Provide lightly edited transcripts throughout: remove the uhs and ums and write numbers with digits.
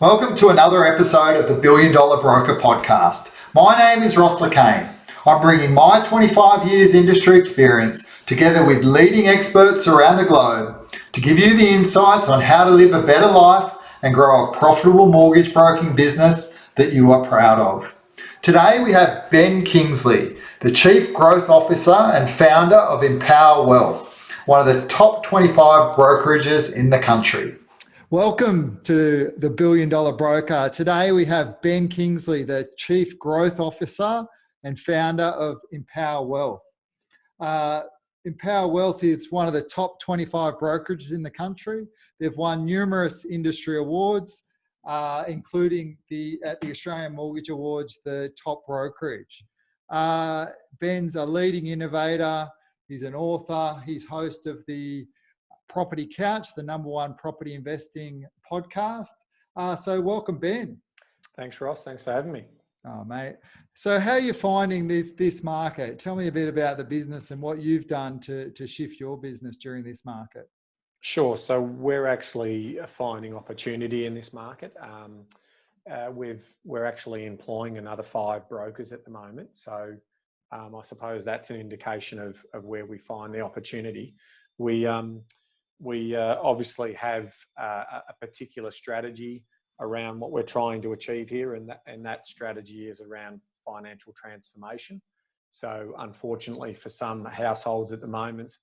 Welcome to another episode of the Billion Dollar Broker podcast. My name is Ross LeCain. I'm bringing my 25 years industry experience together with leading experts around the globe to give you the insights on how to live a better life and grow a profitable mortgage broking business that you are proud of. Today we have Ben Kingsley, the Chief Growth Officer and founder of Empower Wealth, one of the top 25 brokerages in the country. Welcome to the Billion Dollar Broker. Today we have Ben Kingsley, the Chief Growth Officer and founder of Empower Wealth. Empower Wealth is one of the top 25 brokerages in the country. They've won numerous industry awards, including at the Australian Mortgage Awards, the top brokerage. Ben's a leading innovator. He's an author. He's host of the Property Couch, the #1 property investing podcast. So welcome, Ben. Thanks, Ross. Thanks for having me. Oh, mate. So how are you finding this market? Tell me a bit about the business and what you've done to shift your business during this market. Sure. So we're actually finding opportunity in this market. We're actually employing another 5 brokers at the moment. So I suppose that's an indication of where we find the opportunity. We obviously have a particular strategy around what we're trying to achieve here, and that strategy is around financial transformation. So unfortunately for some households at the moment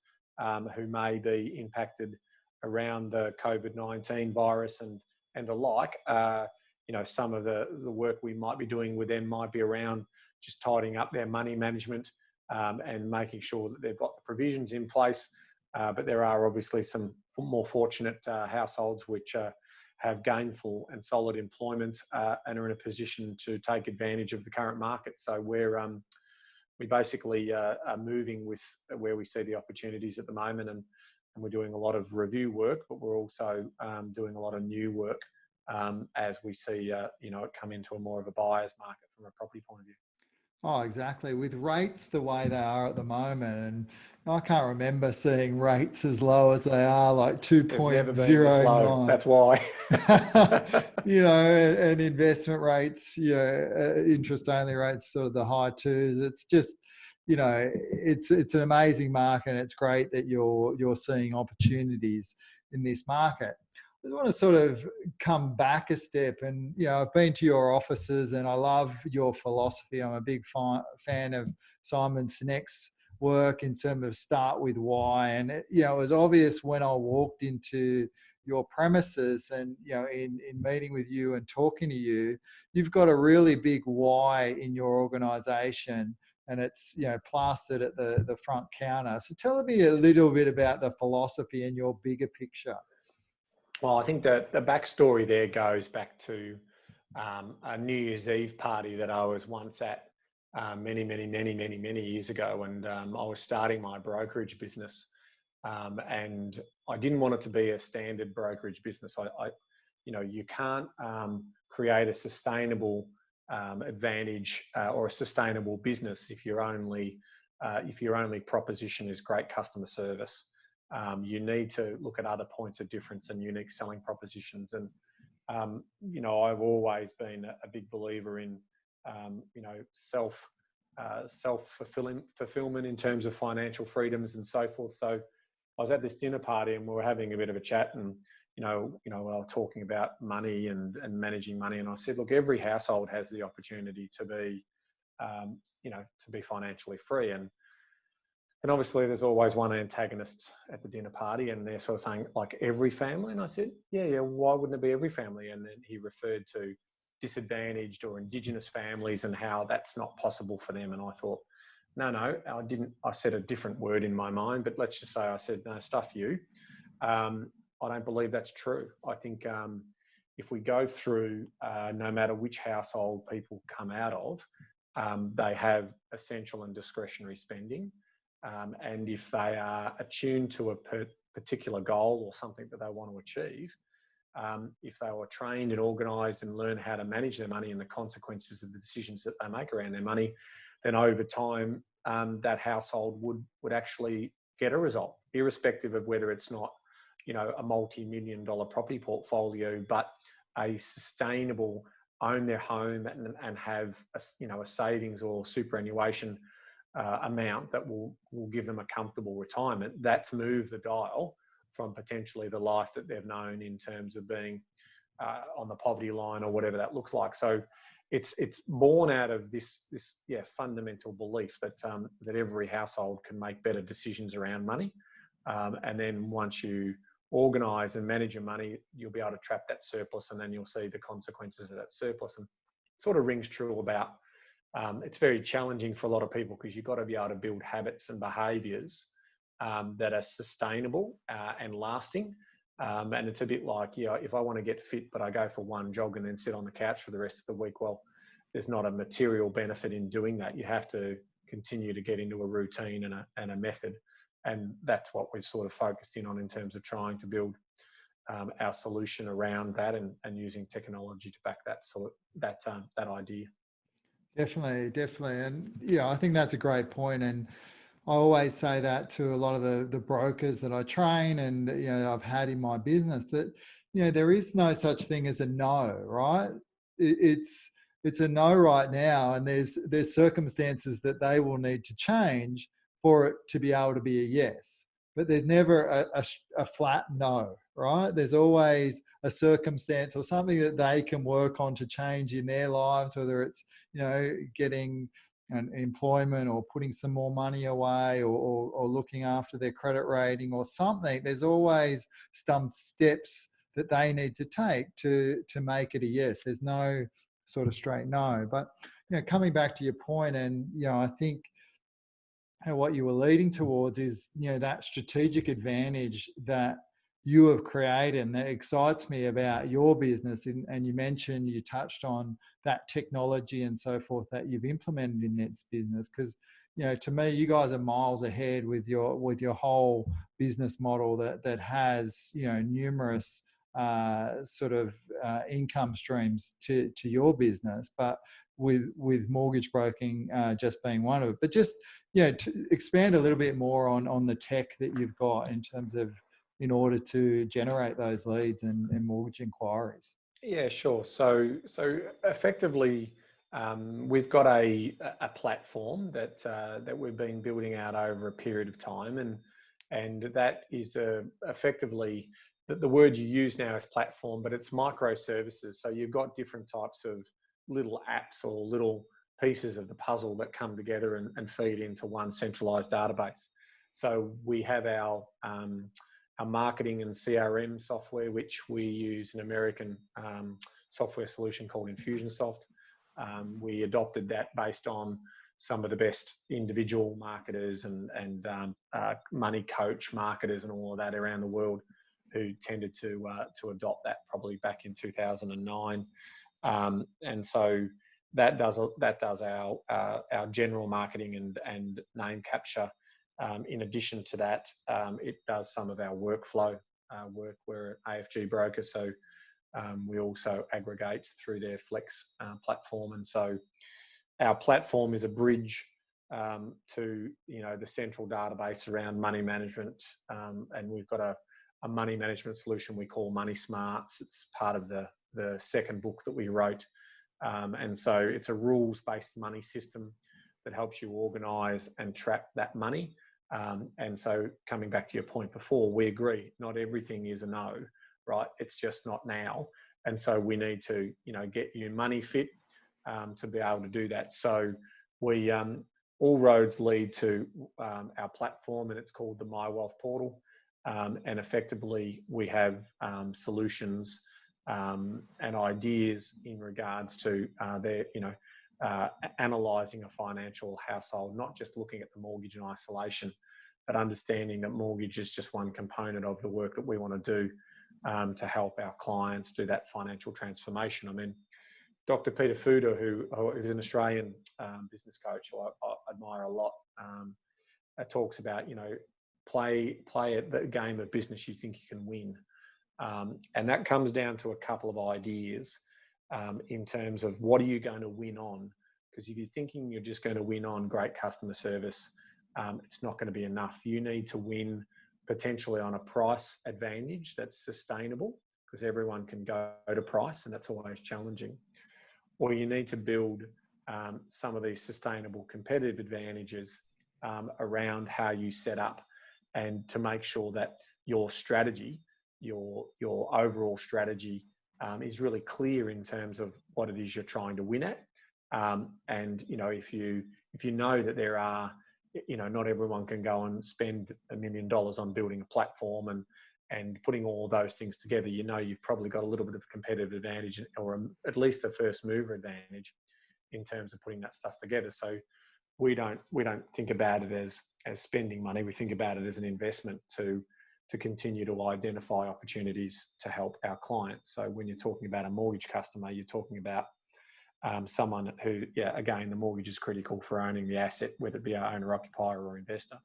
who may be impacted around the COVID-19 virus and the like, some of the work we might be doing with them might be around just tidying up their money management and making sure that they've got the provisions in place. But there are obviously some more fortunate households which have gainful and solid employment and are in a position to take advantage of the current market. So we basically are moving with where we see the opportunities at the moment, and we're doing a lot of review work, but we're also doing a lot of new work as we see it come into a more of a buyer's market from a property point of view. Oh, exactly. With rates the way they are at the moment, and I can't remember seeing rates as low as they are, like 2.09. That's why. And investment rates, interest only rates, sort of the high 2s. It's just, it's an amazing market, and it's great that you're seeing opportunities in this market. I just want to sort of come back a step, and I've been to your offices and I love your philosophy. I'm a big fan of Simon Sinek's work in terms of start with why, and it was obvious when I walked into your premises and in meeting with you and talking to you, you've got a really big why in your organization, and it's plastered at the front counter. So tell me a little bit about the philosophy and your bigger picture. Well, I think that the backstory there goes back to a New Year's Eve party that I was once at many years ago, and I was starting my brokerage business, and I didn't want it to be a standard brokerage business. You can't create a sustainable advantage or a sustainable business if your only proposition is great customer service. You need to look at other points of difference and unique selling propositions. And, I've always been a big believer in, self-fulfillment in terms of financial freedoms and so forth. So I was at this dinner party and we were having a bit of a chat, and, we were talking about money and managing money. And I said, look, every household has the opportunity to be, to be financially free. And obviously there's always one antagonist at the dinner party, and they're sort of saying, like, every family? And I said, yeah, why wouldn't it be every family? And then he referred to disadvantaged or indigenous families and how that's not possible for them. And I thought, no, I didn't. I said a different word in my mind, but let's just say I said, no, stuff you. I don't believe that's true. I think if we go through, no matter which household people come out of, they have essential and discretionary spending. And if they are attuned to a particular goal or something that they want to achieve, if they were trained and organised and learn how to manage their money and the consequences of the decisions that they make around their money, then over time that household would actually get a result, irrespective of whether it's not, a multi-million-dollar property portfolio, but a sustainable, own their home and have a savings or superannuation amount that will give them a comfortable retirement, that's moved the dial from potentially the life that they've known in terms of being on the poverty line or whatever that looks like. So it's born out of this fundamental belief that every household can make better decisions around money, and then once you organise and manage your money, you'll be able to trap that surplus, and then you'll see the consequences of that surplus. And it sort of rings true about it's very challenging for a lot of people because you've got to be able to build habits and behaviours that are sustainable and lasting. And it's a bit like, if I want to get fit, but I go for one jog and then sit on the couch for the rest of the week, well, there's not a material benefit in doing that. You have to continue to get into a routine and a method. And that's what we're sort of focused in on in terms of trying to build our solution around that and using technology to back that idea. Definitely. And I think that's a great point. And I always say that to a lot of the brokers that I train and, I've had in my business that, there is no such thing as a no, right? It's a no right now. And there's circumstances that they will need to change for it to be able to be a yes. But there's never a flat no, right? There's always a circumstance or something that they can work on to change in their lives, whether it's, getting an employment or putting some more money away or looking after their credit rating or something. There's always some steps that they need to take to make it a yes. There's no sort of straight no. But, coming back to your point, and, I think what you were leading towards is, that strategic advantage that you have created, and that excites me about your business. And you touched on that technology and so forth that you've implemented in this business, because to me, you guys are miles ahead with your whole business model that has numerous income streams to your business, but with mortgage broking just being one of it. But just to expand a little bit more on the tech that you've got in terms of in order to generate those leads and mortgage inquiries. Yeah, sure. So effectively, we've got a platform that we've been building out over a period of time, and that is effectively the word you use now is platform, but it's microservices. So you've got different types of little apps or little pieces of the puzzle that come together and feed into one centralized database. So we have our marketing and CRM software, which we use an American software solution called Infusionsoft. We adopted that based on some of the best individual marketers and money coach marketers and all of that around the world who tended to adopt that probably back in 2009. And so that does our general marketing and name capture. In addition to that, it does some of our workflow work. We're an AFG broker, so we also aggregate through their Flex platform. And so our platform is a bridge to the central database around money management, and we've got a money management solution we call Money Smarts. It's part of the second book that we wrote, and so it's a rules-based money system that helps you organise and track that money. And so coming back to your point before, we agree not everything is a no, right? It's just not now. And so we need to, get you money fit to be able to do that. So we, all roads lead to our platform, and it's called the My Wealth Portal. And effectively we have solutions and ideas in regards to their, analysing a financial household, not just looking at the mortgage in isolation, but understanding that mortgage is just one component of the work that we want to do to help our clients do that financial transformation. I mean, Dr. Peter Fuda, who is an Australian business coach who I admire a lot, talks about, play at the game of business you think you can win. And that comes down to a couple of ideas in terms of what are you going to win on? Because if you're thinking you're just going to win on great customer service, it's not going to be enough. You need to win potentially on a price advantage that's sustainable because everyone can go to price, and that's always challenging. Or you need to build some of these sustainable competitive advantages around how you set up, and to make sure that your strategy, your overall strategy is really clear in terms of what it is you're trying to win at. And if you know that there are, not everyone can go and spend $1 million on building a platform and putting all those things together, you've probably got a little bit of a competitive advantage, or at least a first mover advantage in terms of putting that stuff together. So we don't think about it as spending money. We think about it as an investment to continue to identify opportunities to help our clients. So when you're talking about a mortgage customer, you're talking about someone who, again, the mortgage is critical for owning the asset, whether it be our owner, occupier, or investor.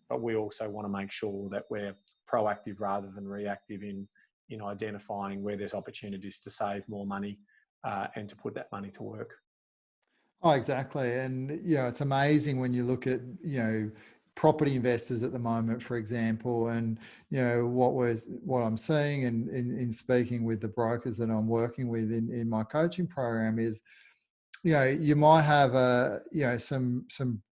But we also want to make sure that we're proactive rather than reactive in identifying where there's opportunities to save more money and to put that money to work. Oh, exactly. And, it's amazing when you look at, property investors at the moment, for example, and, what I'm seeing and in speaking with the brokers that I'm working with in my coaching program is, you might have some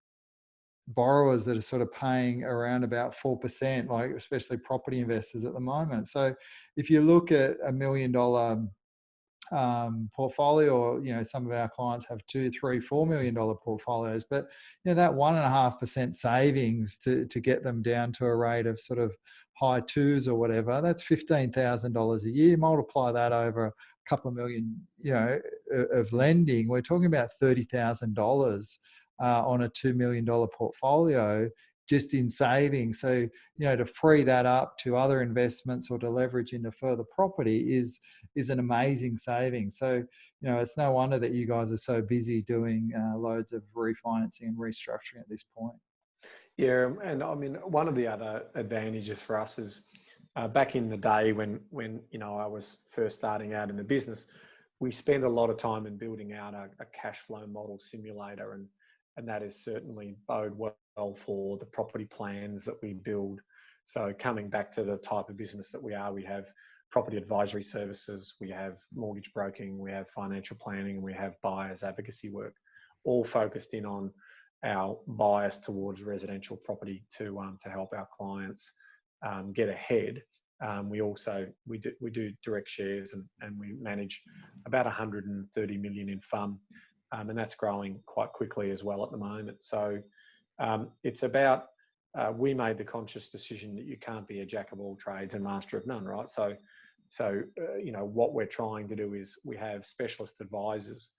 borrowers that are sort of paying around about 4%, like especially property investors at the moment. So if you look at $1 million portfolio, or some of our clients have $2, $3, $4 million portfolios, but that 1.5% savings to get them down to a rate of sort of high twos or whatever, that's $15,000 a year. Multiply that over a couple of million of lending, we're talking about $30,000 on a $2 million portfolio just in savings. So, to free that up to other investments or to leverage into further property is an amazing saving. So, it's no wonder that you guys are so busy doing loads of refinancing and restructuring at this point. Yeah, and I mean, one of the other advantages for us is back in the day when I was first starting out in the business, we spent a lot of time in building out a cash flow model simulator, and that is certainly bode well for the property plans that we build. So coming back to the type of business that we are, we have property advisory services, we have mortgage broking, we have financial planning, and we have buyers advocacy work, all focused in on our bias towards residential property to help our clients get ahead. We do direct shares, and we manage about 130 million in FUM. And that's growing quite quickly as well at the moment. So it's about, we made the conscious decision that you can't be a jack of all trades and master of none, right? So what we're trying to do is we have specialist advisors,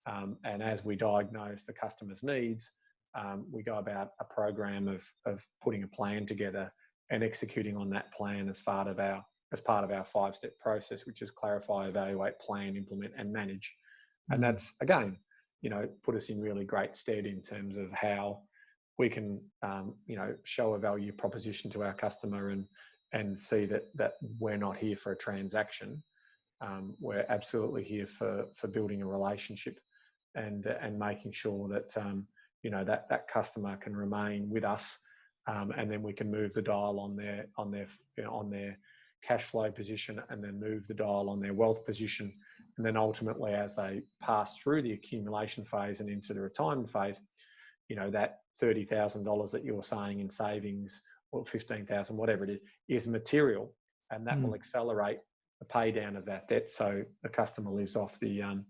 and as we diagnose the customer's needs, we go about a program of putting a plan together and executing on that plan as part of our 5-step process, which is clarify, evaluate, plan, implement, and manage. And that's, again, put us in really great stead in terms of how we can, show a value proposition to our customer and see that we're not here for a transaction. We're absolutely here for building a relationship and making sure that, that customer can remain with us, and then we can move the dial on their cash flow position, and then move the dial on their wealth position. And then ultimately, as they pass through the accumulation phase and into the retirement phase, that $30,000 that you're saying in savings, or 15,000, whatever it is material, and that will accelerate the pay down of that debt. So the customer lives off the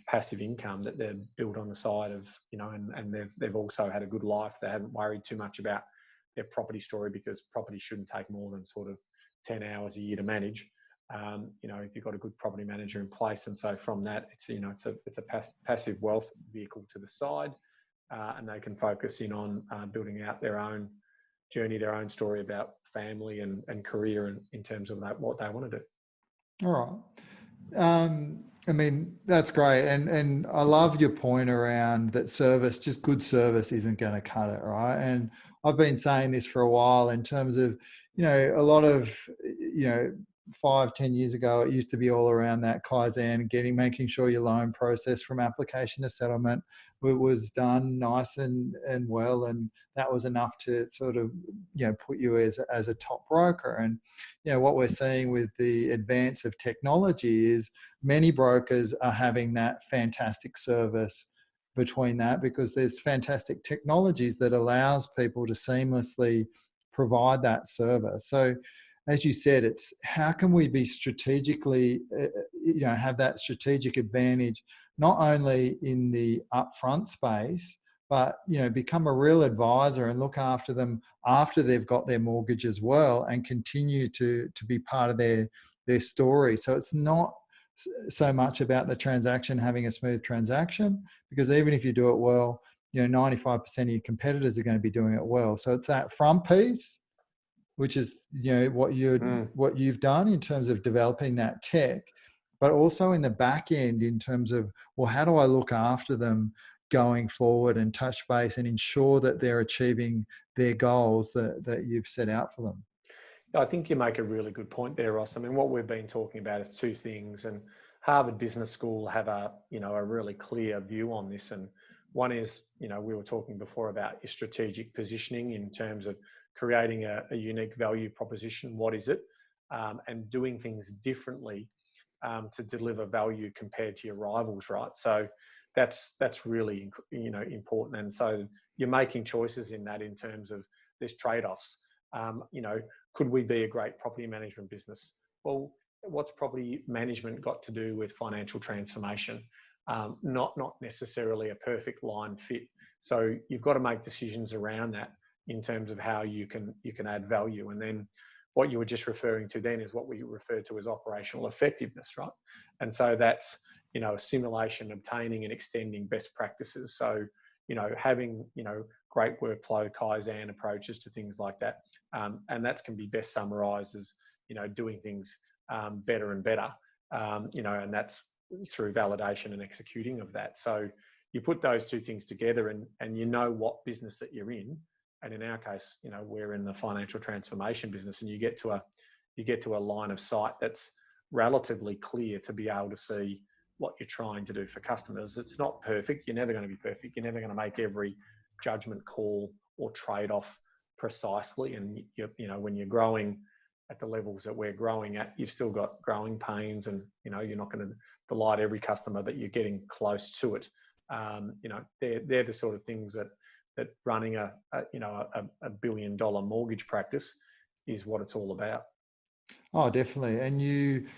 passive income that they've built on the side of, and they've also had a good life. They haven't worried too much about their property story, because property shouldn't take more than sort of 10 hours a year to manage. If you've got a good property manager in place, and so from that, it's a passive wealth vehicle to the side, and they can focus in on building out their own journey, their own story about family and career, and in terms of what they want to do. All right. I mean, that's great. And I love your point around that just good service isn't going to cut it, right? And I've been saying this for a while in terms of, a lot of, 5-10 years ago, it used to be all around that Kaizen, making sure your loan process from application to settlement was done nice and well, and that was enough to sort of put you as a top broker. And what we're seeing with the advance of technology is many brokers are having that fantastic service between that, because there's fantastic technologies that allows people to seamlessly provide that service. So as you said, it's how can we be strategically, have that strategic advantage, not only in the upfront space, but, become a real advisor and look after them after they've got their mortgage as well, and continue to be part of their story. So it's not so much about the transaction having a smooth transaction, because even if you do it well, 95% of your competitors are going to be doing it well. So it's that front piece, which is what you've done in terms of developing that tech, but also in the back end in terms of, well, how do I look after them going forward and touch base and ensure that they're achieving their goals that you've set out for them? I think you make a really good point there, Ross. I mean, what we've been talking about is two things, and Harvard Business School have a really clear view on this. And one is, we were talking before about your strategic positioning in terms of creating a unique value proposition. What is it? And doing things differently to deliver value compared to your rivals, right? So that's really important. And so you're making choices in that in terms of there's trade-offs. Could we be a great property management business? Well, what's property management got to do with financial transformation? Not necessarily a perfect line fit. So you've got to make decisions around that in terms of how you can add value. And then what you were just referring to then is what we refer to as operational effectiveness, right? And so that's, assimilation, obtaining and extending best practices. So, having, great workflow, Kaizen approaches to things like that. And that can be best summarized as, doing things better and better, and that's through validation and executing of that. So you put those two things together and what business that you're in. And in our case, we're in the financial transformation business, and you get to a line of sight that's relatively clear to be able to see what you're trying to do for customers. It's not perfect. You're never going to be perfect. You're never going to make every judgment call or trade-off precisely. And when you're growing at the levels that we're growing at, you've still got growing pains, and you're not going to delight every customer, but you're getting close to it. They're the sort of things that running a $1 billion mortgage practice is what it's all about. Oh, definitely. And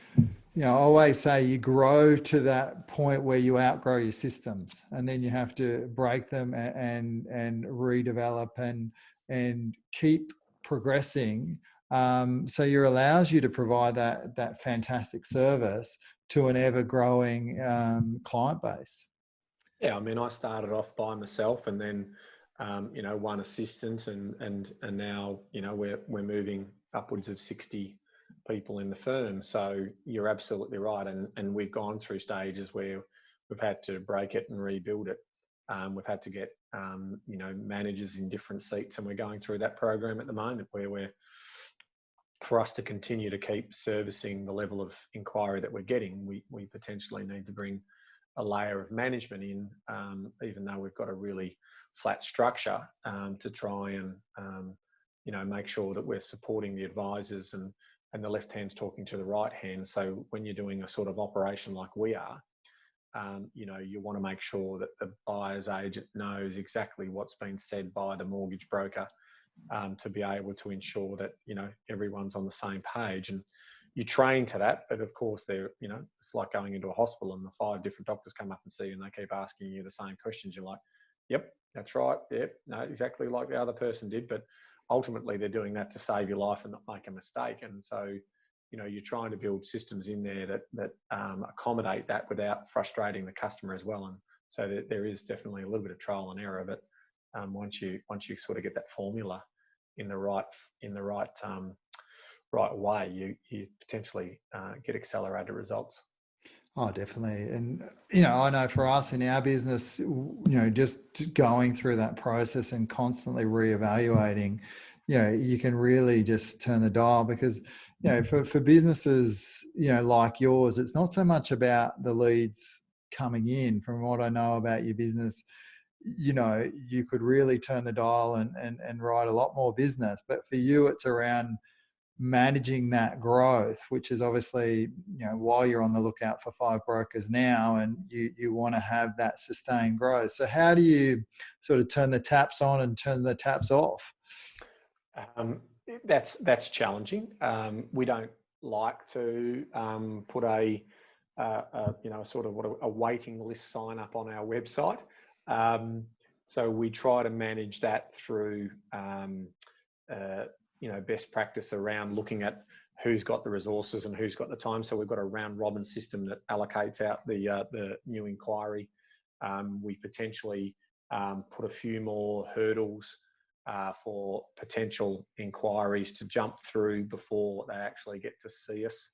I always say you grow to that point where you outgrow your systems, and then you have to break them and redevelop and keep progressing. So it allows you to provide that fantastic service to an ever growing client base. Yeah, I mean, I started off by myself, and then one assistant, and now we're moving upwards of 60 people in the firm. So you're absolutely right, and we've gone through stages where we've had to break it and rebuild it. We've had to get managers in different seats, and we're going through that program at the moment where for us to continue to keep servicing the level of inquiry that we're getting, we potentially need to bring a layer of management in, even though we've got a really flat structure, to try and make sure that we're supporting the advisors and the left hand's talking to the right hand. So when you're doing a sort of operation like we are, you want to make sure that the buyer's agent knows exactly what's been said by the mortgage broker, to be able to ensure that everyone's on the same page. And you train to that, but of course it's like going into a hospital and the 5 different doctors come up and see you and they keep asking you the same questions. You're like, yep, that's right. Yep, no, exactly like the other person did. But ultimately they're doing that to save your life and not make a mistake. And so, you're trying to build systems in there that accommodate that without frustrating the customer as well. And so there is definitely a little bit of trial and error, but once you sort of get that formula in the right way, you potentially get accelerated results. Oh, definitely. And, I know for us in our business, just going through that process and constantly reevaluating, you can really just turn the dial, because, for businesses, like yours, it's not so much about the leads coming in. From what I know about your business, you could really turn the dial and write a lot more business. But for you, it's around managing that growth, which is obviously, while you're on the lookout for 5 brokers now, and you want to have that sustained growth. So how do you sort of turn the taps on and turn the taps off? That's challenging. We don't like to put a sort of a waiting list sign up on our website. So we try to manage that through best practice around looking at who's got the resources and who's got the time. So we've got a round robin system that allocates out the new inquiry. We potentially put a few more hurdles for potential inquiries to jump through before they actually get to see us,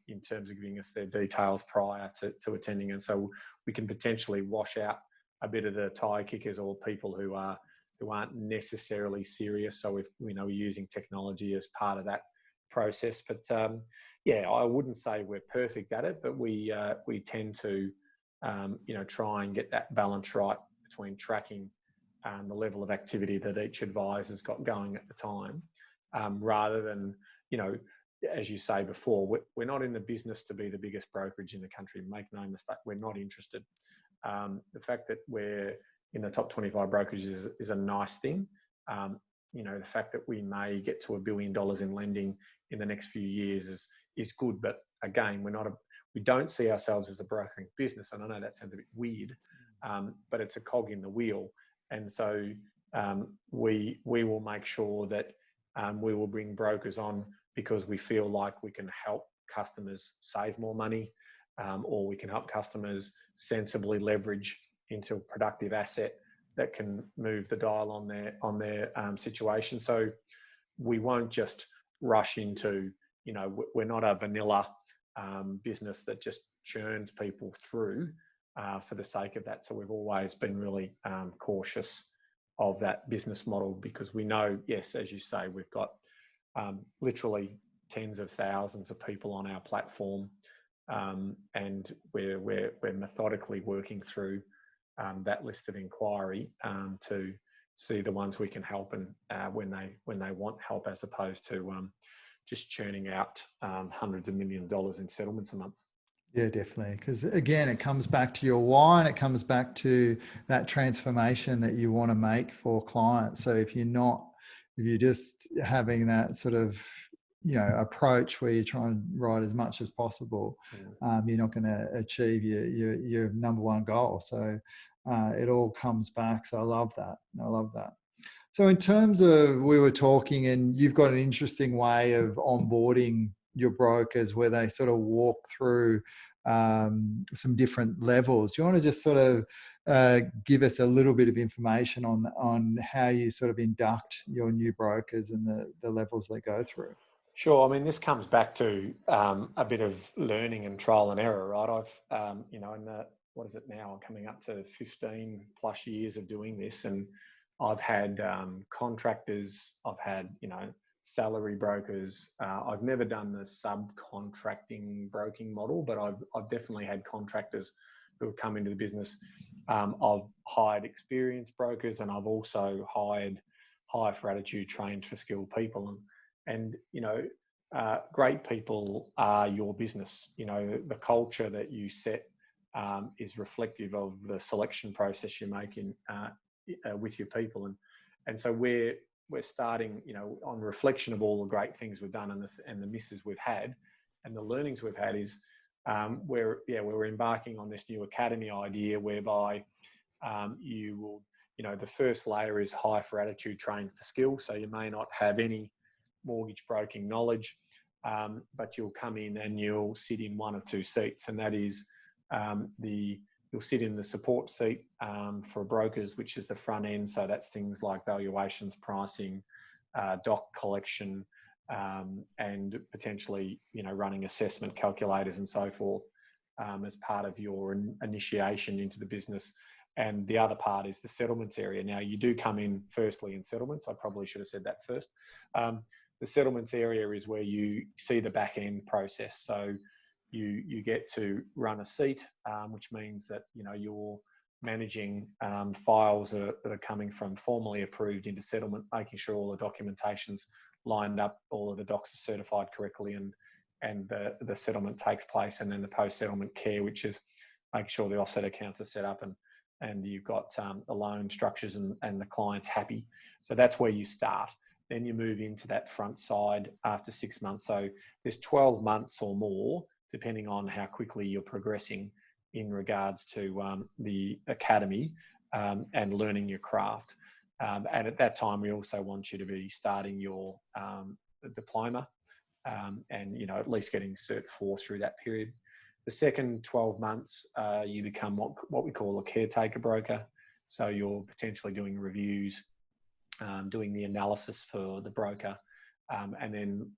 in terms of giving us their details prior to attending. And so we can potentially wash out a bit of the tire kickers or people who aren't necessarily serious. So we're using technology as part of that process. But I wouldn't say we're perfect at it, but we tend to try and get that balance right between tracking the level of activity that each advisor's got going at the time, rather than, as you say before, we're not in the business to be the biggest brokerage in the country. Make no mistake, we're not interested. The fact that we're in the top 25 brokerages is a nice thing. The fact that we may get to $1 billion in lending in the next few years is good. But again, we don't see ourselves as a brokering business. And I know that sounds a bit weird, but it's a cog in the wheel. And so we will make sure that we will bring brokers on because we feel like we can help customers save more money, or we can help customers sensibly leverage into a productive asset that can move the dial on their situation. So we won't just rush into, we're not a vanilla business that just churns people through for the sake of that. So we've always been really cautious of that business model, because we know, yes, as you say, we've got literally tens of thousands of people on our platform, and we're methodically working through that list of inquiry to see the ones we can help, and when they want help, as opposed to just churning out hundreds of $1 million in settlements a month. Yeah, definitely. Because again, it comes back to your why, and it comes back to that transformation that you want to make for clients. So if you're just having that sort of, approach where you're trying to write as much as possible, you're not going to achieve your number one goal. So it all comes back. So I love that. So in terms of, we were talking, and you've got an interesting way of onboarding your brokers where they sort of walk through some different levels. Do you want to just sort of give us a little bit of information on how you sort of induct your new brokers and the levels they go through? Sure. I mean, this comes back to a bit of learning and trial and error, right? I've, in the, what is it now? I'm coming up to 15 plus years of doing this, and I've had contractors, I've had, salary brokers. I've never done the subcontracting broking model, but I've definitely had contractors who have come into the business. I've hired experienced brokers, and I've also hired high for attitude, trained for skilled people. And great people are your business. The culture that you set is reflective of the selection process you make in with your people. And so we're starting, on reflection of all the great things we've done and the misses we've had and the learnings we've had, is we're embarking on this new academy idea whereby you will, the first layer is high for attitude, trained for skill. So you may not have any mortgage broking knowledge, but you'll come in and you'll sit in one of two seats, and that is you'll sit in the support seat for brokers, which is the front end. So that's things like valuations, pricing, doc collection, and potentially, running assessment calculators and so forth, as part of your initiation into the business. And the other part is the settlements area. Now, you do come in firstly in settlements. I probably should have said that first. The settlements area is where you see the back end process. So you get to run a seat, which means that you're managing files that are coming from formally approved into settlement, making sure all the documentation's lined up, all of the docs are certified correctly, and the settlement takes place, and then the post-settlement care, which is making sure the offset accounts are set up and you've got the loan structures and the client's happy. So that's where you start. Then you move into that front side after 6 months. So there's 12 months or more, depending on how quickly you're progressing in regards to the academy and learning your craft. And at that time, we also want you to be starting your diploma and at least getting Cert 4 through that period. The second 12 months, you become what we call a caretaker broker. So you're potentially doing reviews, doing the analysis for the broker, and then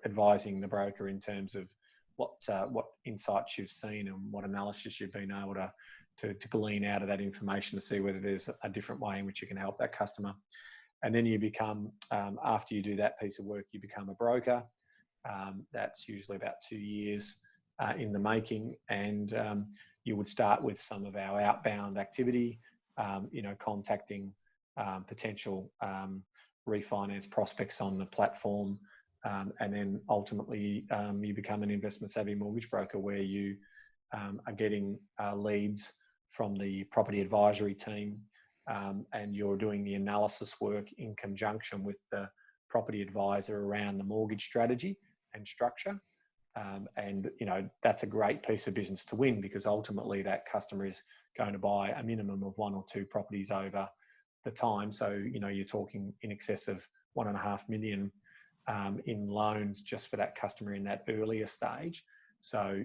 advising the broker in terms of what insights you've seen and what analysis you've been able to glean out of that information to see whether there's a different way in which you can help that customer. And then you become, after you do that piece of work, you become a broker. That's usually about 2 years in the making, and you would start with some of our outbound activity, contacting potential refinance prospects on the platform, and then ultimately you become an investment savvy mortgage broker where you are getting leads from the property advisory team, and you're doing the analysis work in conjunction with the property advisor around the mortgage strategy and structure. And that's a great piece of business to win, because ultimately that customer is going to buy a minimum of 1 or 2 properties over the time. So you're talking in excess of 1.5 million in loans just for that customer in that earlier stage. So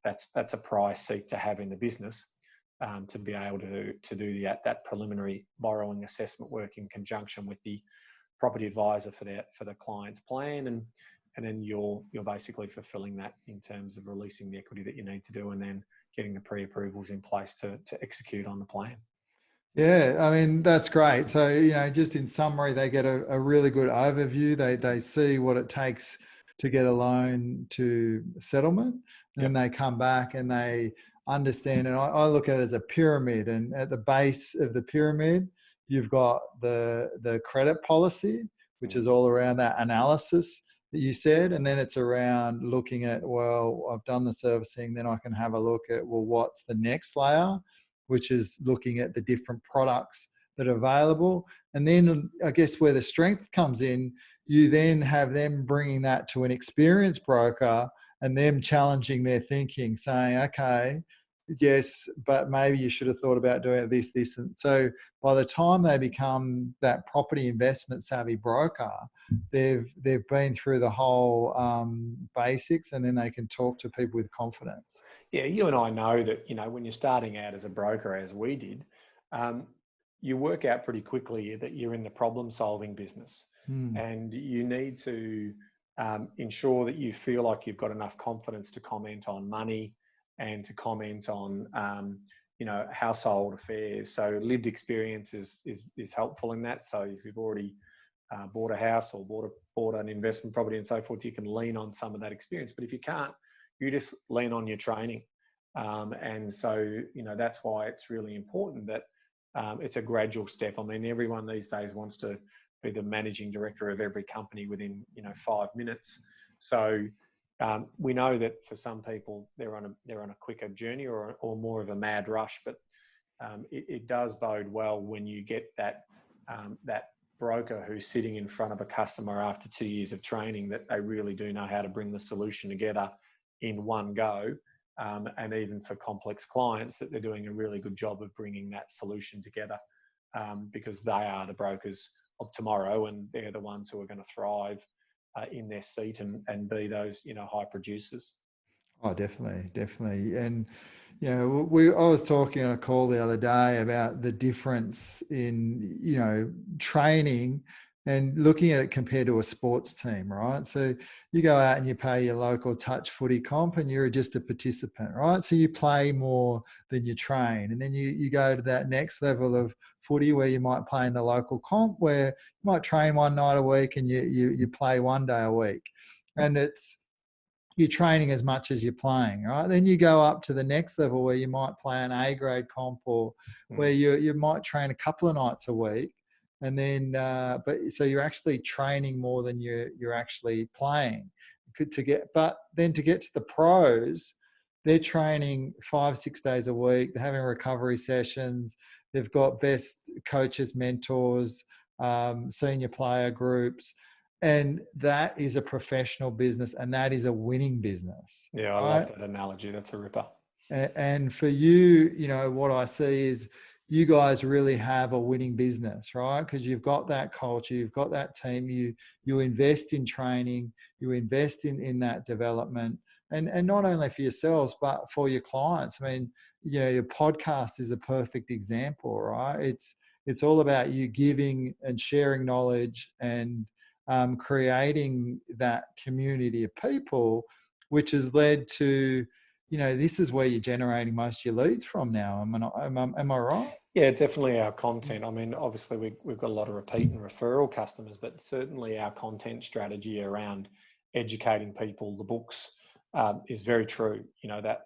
that's a price seek to have in the business, to be able to do that preliminary borrowing assessment work in conjunction with the property advisor for the client's plan, and then you're basically fulfilling that in terms of releasing the equity that you need to do, and then getting the pre-approvals in place to execute on the plan. Yeah, I mean, that's great. So, just in summary, they get a really good overview. They see what it takes to get a loan to settlement, and they come back and they understand. And I look at it as a pyramid, and at the base of the pyramid, you've got the credit policy, which is all around that analysis that you said, and then it's around looking at, well, I've done the servicing, then I can have a look at, well, what's the next layer, which is looking at the different products that are available. And then I guess where the strength comes in, you then have them bringing that to an experienced broker and them challenging their thinking, saying, okay, yes, but maybe you should have thought about doing this. And so by the time they become that property investment savvy broker, they've been through the whole basics, and then they can talk to people with confidence. Yeah, you and I know that, when you're starting out as a broker, as we did, you work out pretty quickly that you're in the problem solving business, and you need to ensure that you feel like you've got enough confidence to comment on money and to comment on, household affairs. So lived experience is helpful in that. So if you've already bought a house or bought an investment property and so forth, you can lean on some of that experience. But if you can't, you just lean on your training. And so, that's why it's really important that it's a gradual step. I mean, everyone these days wants to be the managing director of every company within, 5 minutes. So we know that for some people, they're on a quicker journey or more of a mad rush, but it does bode well when you get that broker who's sitting in front of a customer after 2 years of training, that they really do know how to bring the solution together in one go. And even for complex clients, that they're doing a really good job of bringing that solution together, because they are the brokers of tomorrow, and they're the ones who are going to thrive in their seat and be those high producers. Oh, definitely. And I was talking on a call the other day about the difference in training and looking at it compared to a sports team, right? So you go out and you pay your local touch footy comp and you're just a participant, right? So you play more than you train. And then you go to that next level of footy where you might play in the local comp, where you might train one night a week and you play one day a week. And you're training as much as you're playing, right? Then you go up to the next level where you might play an A grade comp, or where you might train a couple of nights a week. And then, but so you're actually training more than you're actually playing. But then to get to the pros, they're training 5-6 days a week. They're having recovery sessions. They've got best coaches, mentors, senior player groups, and that is a professional business, and that is a winning business. Yeah, I love that analogy. That's a ripper. And for you, what I see is you guys really have a winning business, right? Because you've got that culture, you've got that team, you invest in training, you invest in that development, and not only for yourselves, but for your clients. I mean, your podcast is a perfect example, right? It's all about you giving and sharing knowledge and creating that community of people, which has led to, this is where you're generating most of your leads from now. Am I right? Yeah, definitely our content. I mean, obviously we've got a lot of repeat and referral customers, but certainly our content strategy around educating people, the books, is very true.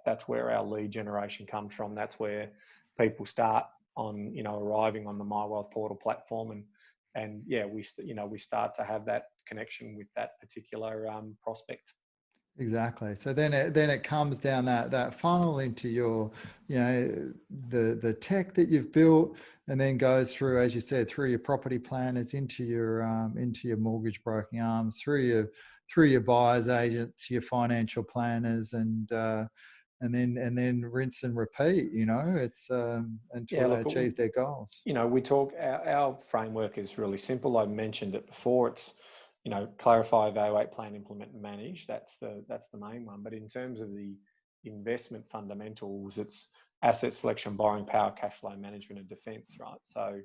That's where our lead generation comes from. That's where people start on, arriving on the My Wealth Portal platform, and yeah, we start to have that connection with that particular prospect. Exactly. So then it comes down that funnel into your, the tech that you've built, and then goes through, as you said, through your property planners, into your mortgage broking arms, through your buyers agents, your financial planners, and then rinse and repeat. It's until they achieve their goals. We talk. Our framework is really simple. I mentioned it before. It's clarify, evaluate, plan, implement, and manage. That's the main one. But in terms of the investment fundamentals, it's asset selection, borrowing power, cash flow management, and defence, right? So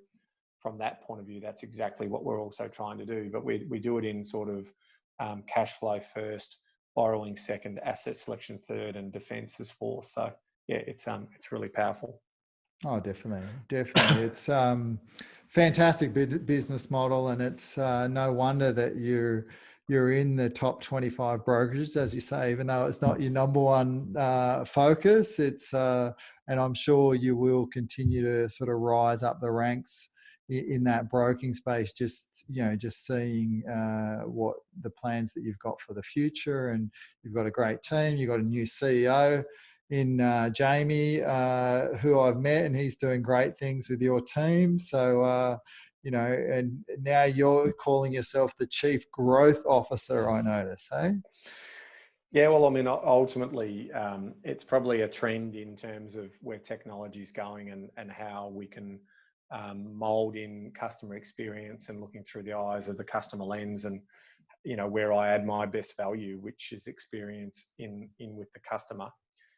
from that point of view, that's exactly what we're also trying to do. But we do it in sort of cash flow first, borrowing second, asset selection third, and defence is fourth. So yeah, it's really powerful. Oh, definitely. It's fantastic business model, and it's no wonder that you're in the top 25 brokerages, as you say, even though it's not your number one focus. It's and I'm sure you will continue to sort of rise up the ranks in that broking space. Just seeing what the plans that you've got for the future, and you've got a great team. You've got a new CEO in Jamie, who I've met, and he's doing great things with your team. So, and now you're calling yourself the Chief Growth Officer, I notice, hey? Yeah, well, I mean, ultimately, it's probably a trend in terms of where technology is going, and how we can mold in customer experience, and looking through the eyes of the customer lens, and where I add my best value, which is experience in with the customer.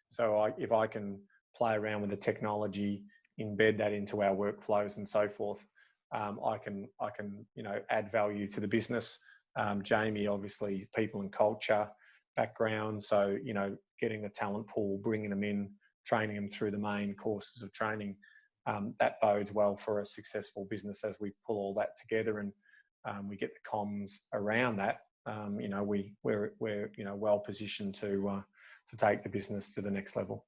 So if I can play around with the technology, embed that into our workflows and so forth, I can add value to the business. Jamie, obviously, people and culture background, so getting the talent pool, bringing them in, training them through the main courses of training, that bodes well for a successful business as we pull all that together, and we get the comms around that. We're well positioned to take the business to the next level.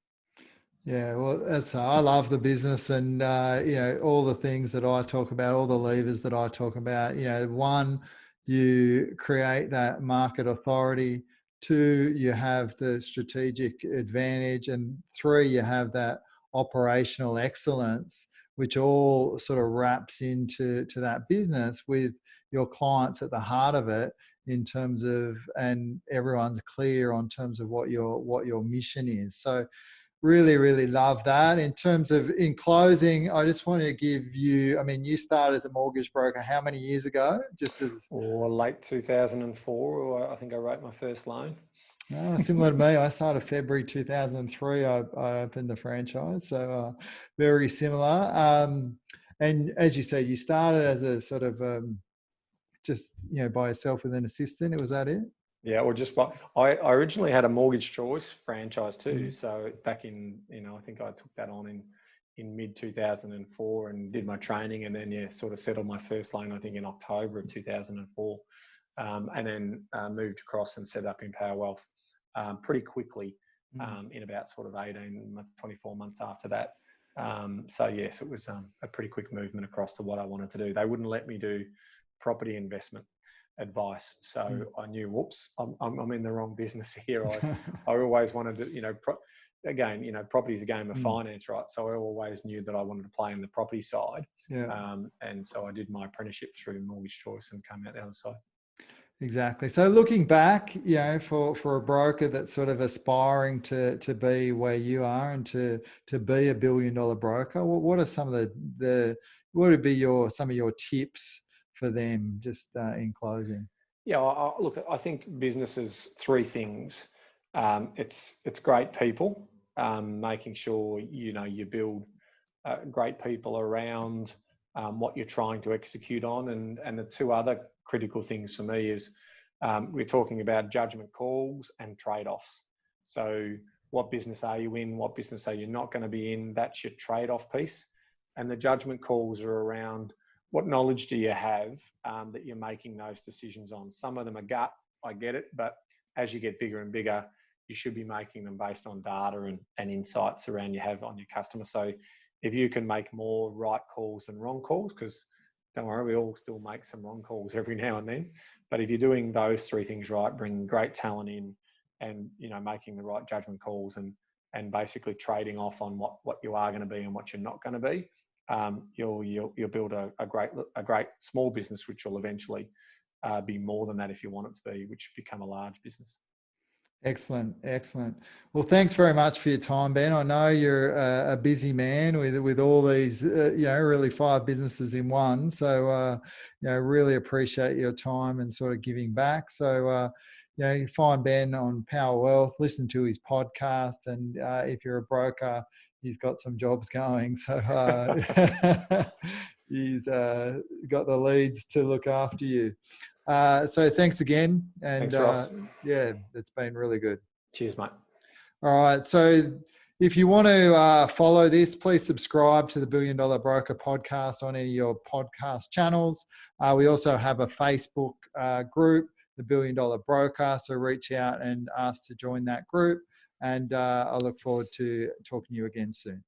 Yeah, well, I love the business, and all the things that I talk about, all the levers that I talk about. One, you create that market authority. Two, you have the strategic advantage, and three, you have that operational excellence, which all sort of wraps into that business with your clients at the heart of it, in terms of, and everyone's clear on terms of what your mission is. So really, really love that. In closing, I just want to give you, I mean, you started as a mortgage broker how many years ago? Late 2004, or I think I wrote my first loan. Similar to me. I started February 2003. I opened the franchise, so very similar. And as you said, you started as a sort of just, by yourself with an assistant? Was that it? Yeah, or just I originally had a mortgage choice franchise too. Mm. So back in, I think I took that on in mid 2004 and did my training, and then sort of settled my first loan I think in October of 2004, and then moved across and set up Empower Wealth pretty quickly, in about sort of 24 months after that. So yes, it was a pretty quick movement across to what I wanted to do. They wouldn't let me do property investment advice, so I knew, whoops, I'm in the wrong business here. I always wanted to, property is a game of finance, right? So I always knew that I wanted to play in the property side. Yeah. And so I did my apprenticeship through Mortgage Choice and came out the other side. Exactly. So looking back, for a broker that's sort of aspiring to be where you are and to be $1 billion broker, what are some of what would be some of your tips for them, just in closing? Yeah, look, I think business is three things. It's great people, making sure you build great people around what you're trying to execute on, and the two other critical things for me is we're talking about judgment calls and trade-offs. So what business are you in? What business are you not going to be in? That's your trade-off piece. And the judgment calls are around what knowledge do you have that you're making those decisions on. Some of them are gut, I get it, but as you get bigger and bigger, you should be making them based on data and insights around you have on your customer. So if you can make more right calls than wrong calls, because don't worry, we all still make some wrong calls every now and then. But if you're doing those three things right, bringing great talent in and, making the right judgment calls and basically trading off on what you are going to be and what you're not going to be, you'll build a great small business, which will eventually be more than that if you want it to be, which become a large business. Excellent. Well, thanks very much for your time, Ben. I know you're a busy man with all these, really 5 businesses in one. So, really appreciate your time and sort of giving back. So, you find Ben on Power Wealth, listen to his podcast, and if you're a broker, he's got some jobs going. So he's got the leads to look after you. So thanks again. And Thanks, Ross. it's been really good. Cheers, mate. All right. So if you want to follow this, please subscribe to the $1 Billion Broker podcast on any of your podcast channels. We also have a Facebook group, the $1 Billion Broker. So reach out and ask to join that group. And I look forward to talking to you again soon.